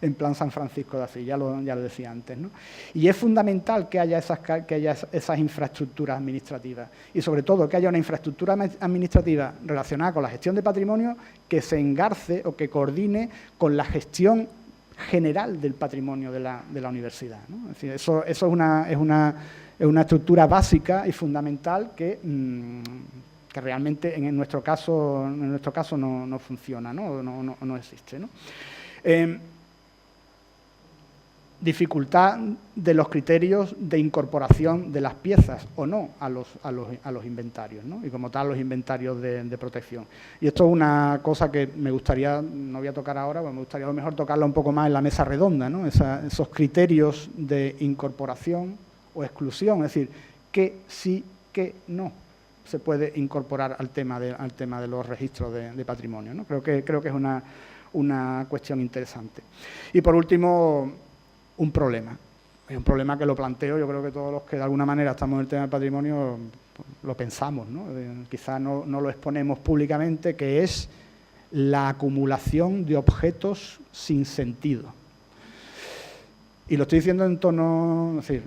en plan San Francisco de Asís, ya lo decía antes, ¿no? Y es fundamental que haya esas infraestructuras administrativas y, sobre todo, que haya una infraestructura administrativa relacionada con la gestión de patrimonio que se engarce o que coordine con la gestión general del patrimonio de la universidad, ¿no? Es decir, eso es una estructura básica y fundamental que realmente en nuestro caso no funciona, no existe, ¿no? Dificultad de los criterios de incorporación de las piezas o no a los inventarios, ¿no? Y como tal los inventarios de protección. Y esto es una cosa que me gustaría, no voy a tocar ahora, pero me gustaría a lo mejor tocarla un poco más en la mesa redonda, ¿no? Esos criterios de incorporación o exclusión, es decir, que sí, que no se puede incorporar al tema de los registros de patrimonio, ¿no? Creo que es una cuestión interesante. Y por último, un problema. Es un problema que lo planteo, yo creo que todos los que de alguna manera estamos en el tema del patrimonio lo pensamos, ¿no? Quizás no lo exponemos públicamente, que es la acumulación de objetos sin sentido. Y lo estoy diciendo en tono, es decir,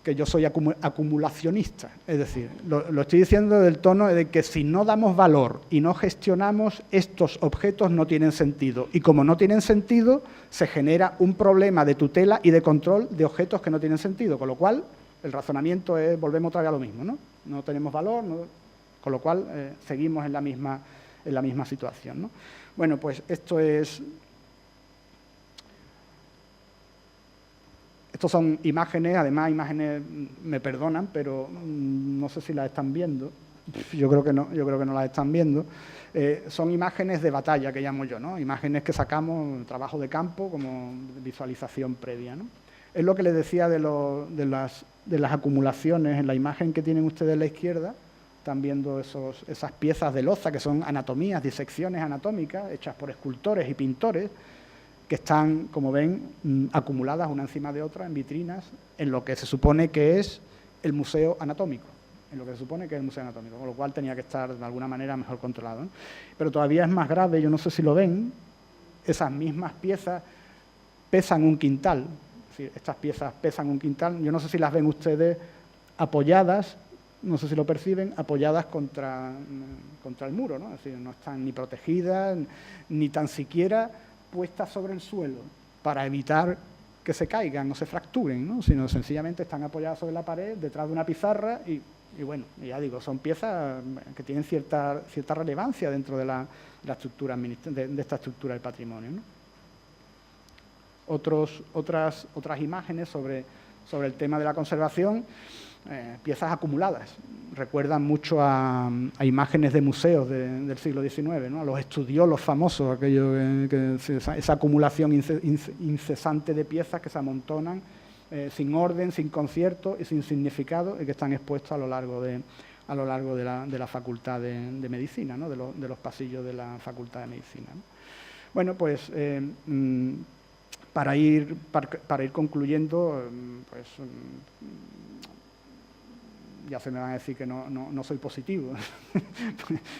que yo soy acumulacionista, es decir, lo estoy diciendo del tono de que si no damos valor y no gestionamos, estos objetos no tienen sentido. Y como no tienen sentido, se genera un problema de tutela y de control de objetos que no tienen sentido, con lo cual el razonamiento es, volvemos otra vez a lo mismo, ¿no? No tenemos valor, con lo cual seguimos en la misma situación, ¿no? Bueno, pues estos son imágenes, además imágenes, me perdonan, pero no sé si las están viendo. Yo creo que no las están viendo. Son imágenes de batalla, que llamo yo, ¿no? Imágenes que sacamos en trabajo de campo como visualización previa, ¿no? Es lo que les decía de las acumulaciones. En la imagen que tienen ustedes a la izquierda, están viendo esas piezas de loza que son anatomías, disecciones anatómicas hechas por escultores y pintores, que están, como ven, acumuladas una encima de otra en vitrinas en lo que se supone que es el museo anatómico, con lo cual tenía que estar de alguna manera mejor controlado, ¿no? Pero todavía es más grave, yo no sé si lo ven, esas mismas piezas pesan un quintal, es decir, estas piezas pesan un quintal, yo no sé si las ven ustedes apoyadas, no sé si lo perciben, apoyadas contra el muro, ¿no? Es decir, no están ni protegidas, ni tan siquiera puestas sobre el suelo para evitar que se caigan o se fracturen, ¿no? Sino sencillamente están apoyadas sobre la pared, detrás de una pizarra y bueno, ya digo, son piezas que tienen cierta relevancia dentro de la estructura de esta estructura del patrimonio, ¿no? Otras imágenes sobre el tema de la conservación, piezas acumuladas. Recuerdan mucho a imágenes de museos del siglo XIX, ¿no? A los estudiolos famosos, esa acumulación incesante de piezas que se amontonan sin orden, sin concierto y sin significado y que están expuestos a lo largo de la Facultad de Medicina, ¿no? de los pasillos de la Facultad de Medicina, ¿no? Bueno, pues para ir concluyendo, pues ya se me van a decir que no soy positivo,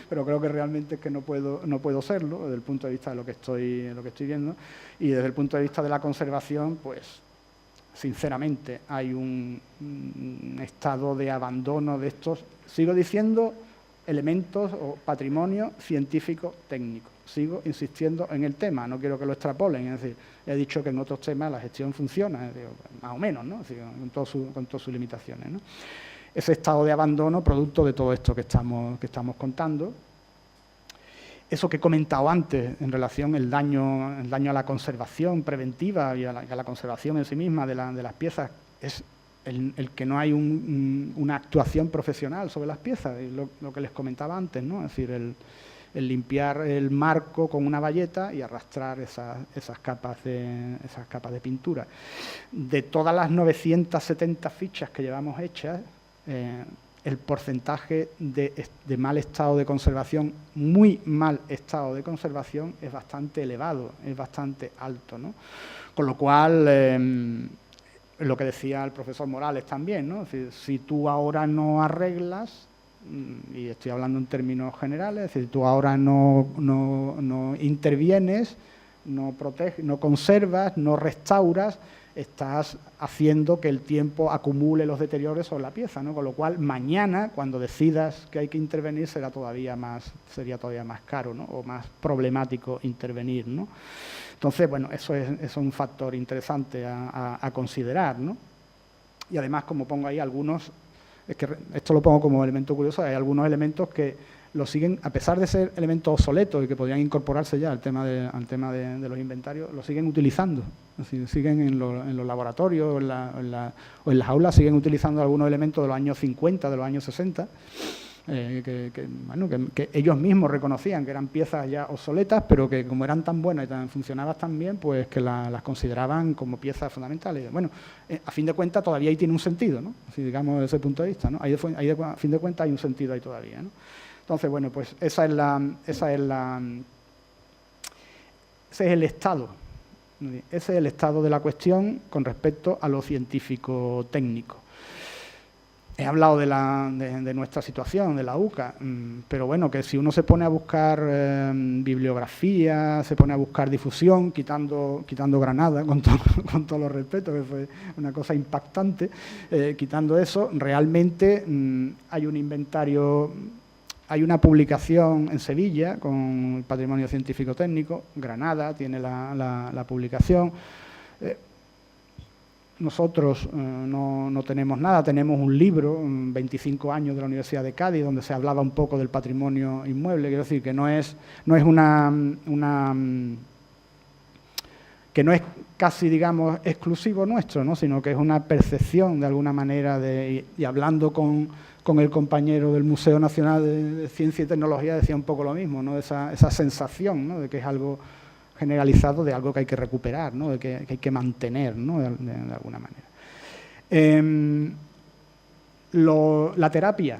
pero creo que realmente es que no puedo serlo desde el punto de vista de lo que estoy viendo, y desde el punto de vista de la conservación, pues sinceramente hay un estado de abandono de estos, sigo diciendo, elementos o patrimonio científico-técnico. Sigo insistiendo en el tema, no quiero que lo extrapolen, es decir, he dicho que en otros temas la gestión funciona, más o menos, ¿no? Es decir, con todas sus limitaciones, ¿no? Ese estado de abandono producto de todo esto que estamos contando. Eso que he comentado antes en relación al daño a la conservación preventiva y a la conservación en sí misma de las piezas, es el que no hay una actuación profesional sobre las piezas, lo que les comentaba antes, ¿no? Es decir, el limpiar el marco con una bayeta y arrastrar esas capas de pintura. De todas las 970 fichas que llevamos hechas, el porcentaje de mal estado de conservación, muy mal estado de conservación, es bastante elevado, es bastante alto, ¿no? Con lo cual, lo que decía el profesor Morales también, ¿no? Es decir, si tú ahora no arreglas, y estoy hablando en términos generales, es decir, tú ahora no intervienes, no proteges, no conservas, no restauras, estás haciendo que el tiempo acumule los deterioros sobre la pieza, ¿no? Con lo cual, mañana, cuando decidas que hay que intervenir, sería todavía más caro, ¿no? O más problemático intervenir, ¿no? Entonces, bueno, eso es un factor interesante a considerar, ¿no? Y además, como pongo ahí algunos, es que esto lo pongo como elemento curioso, hay algunos elementos que lo siguen, a pesar de ser elementos obsoletos y que podrían incorporarse ya al tema de los inventarios, lo siguen utilizando. Es decir, siguen en los laboratorios o en las aulas, siguen utilizando algunos elementos de los años 50, de los años 60, que ellos mismos reconocían que eran piezas ya obsoletas, pero que como eran tan buenas y funcionaban tan bien, pues que las consideraban como piezas fundamentales. Bueno, a fin de cuentas todavía ahí tiene un sentido, ¿no? Si digamos desde ese punto de vista, ¿no? A fin de cuentas hay un sentido ahí todavía, ¿no? Entonces, bueno, pues ese es el estado. Ese es el estado de la cuestión con respecto a lo científico-técnico. He hablado de nuestra situación, de la UCA, pero bueno, que si uno se pone a buscar bibliografía, se pone a buscar difusión, quitando Granada, con todos los respetos, que fue una cosa impactante, quitando eso, realmente hay un inventario, hay una publicación en Sevilla con el Patrimonio Científico-Técnico, Granada tiene la publicación. Nosotros no tenemos nada, tenemos un libro, 25 años de la Universidad de Cádiz, donde se hablaba un poco del patrimonio inmueble. Quiero decir que no es que no es casi, digamos, exclusivo nuestro, ¿no? Sino que es una percepción, de alguna manera, y hablando con el compañero del Museo Nacional de Ciencia y Tecnología, decía un poco lo mismo, ¿no? Esa sensación, ¿no? De que es algo generalizado, de algo que hay que recuperar, ¿no? De que hay que mantener, ¿no? de alguna manera. La terapia,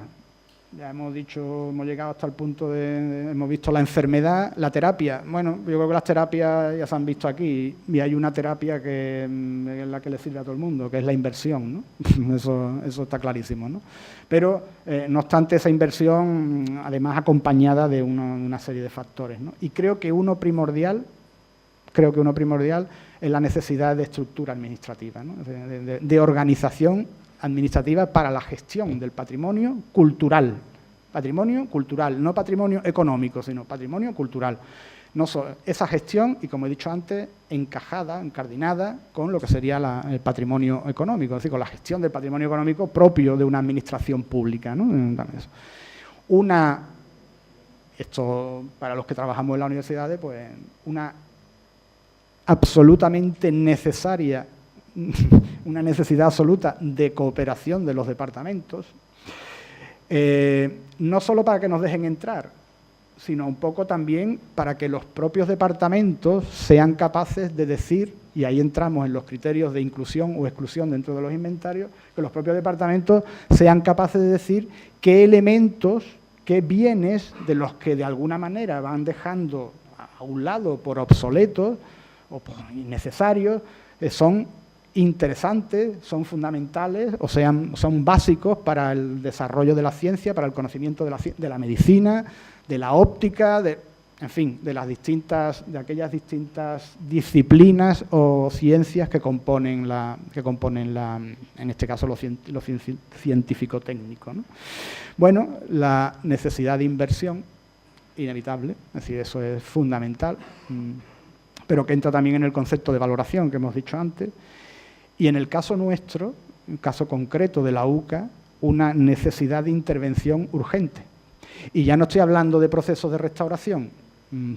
ya hemos llegado hasta el punto hemos visto la enfermedad, la terapia. Bueno, yo creo que las terapias ya se han visto aquí y hay una terapia que es la que le sirve a todo el mundo, que es la inversión, ¿no? Eso está clarísimo, ¿no? Pero, no obstante, esa inversión, además, acompañada de una serie de factores, ¿no? Y creo que uno primordial es la necesidad de estructura administrativa, ¿no? de organización administrativa para la gestión del patrimonio cultural, no patrimonio económico, sino patrimonio cultural. Esa gestión, y como he dicho antes, encardinada con lo que sería el patrimonio económico, es decir, con la gestión del patrimonio económico propio de una administración pública, ¿no? Esto para los que trabajamos en las universidades, pues una absolutamente necesaria, una necesidad absoluta de cooperación de los departamentos, no solo para que nos dejen entrar, sino un poco también para que los propios departamentos sean capaces de decir, y ahí entramos en los criterios de inclusión o exclusión dentro de los inventarios, que los propios departamentos sean capaces de decir qué elementos, qué bienes de los que de alguna manera van dejando a un lado por obsoletos o por innecesarios, son interesantes, son fundamentales o son básicos para el desarrollo de la ciencia, para el conocimiento de la medicina, de la óptica, en fin, de aquellas distintas disciplinas o ciencias que componen en este caso, lo científico-técnico, ¿no? Bueno, la necesidad de inversión, inevitable, es decir, eso es fundamental, pero que entra también en el concepto de valoración que hemos dicho antes, y en el caso nuestro, en el caso concreto de la UCA, una necesidad de intervención urgente. Y ya no estoy hablando de procesos de restauración,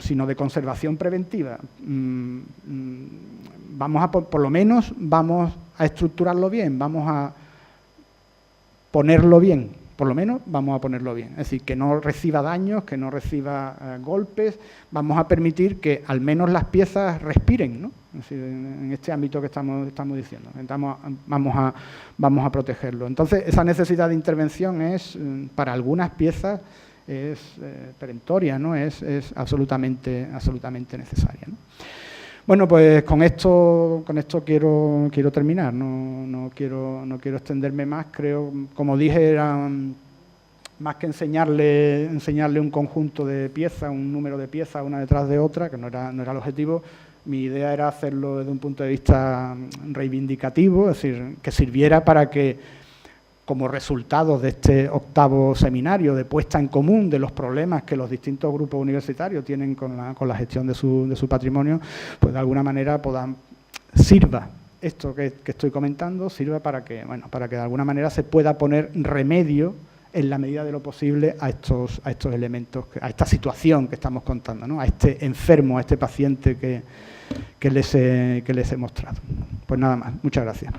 sino de conservación preventiva. Por lo menos vamos a estructurarlo bien, vamos a ponerlo bien. Por lo menos vamos a ponerlo bien, es decir, que no reciba daños, que no reciba golpes, vamos a permitir que al menos las piezas respiren, ¿no? Es decir, en este ámbito que estamos diciendo, vamos a protegerlo. Entonces, esa necesidad de intervención es, para algunas piezas, es perentoria, ¿no? Es absolutamente necesaria, ¿no? Bueno, pues con esto quiero terminar, no quiero extenderme más. Creo, como dije, era más que enseñarle un conjunto de piezas, un número de piezas una detrás de otra, que no era el objetivo, Mi idea era hacerlo desde un punto de vista reivindicativo, es decir, que sirviera para que, como resultado de este 8º seminario de puesta en común de los problemas que los distintos grupos universitarios tienen con la gestión de su patrimonio, pues de alguna manera sirva esto que estoy comentando, sirva para que de alguna manera se pueda poner remedio en la medida de lo posible a estos elementos, a esta situación que estamos contando, ¿no? A este enfermo, a este paciente que les he mostrado. Pues nada más, muchas gracias.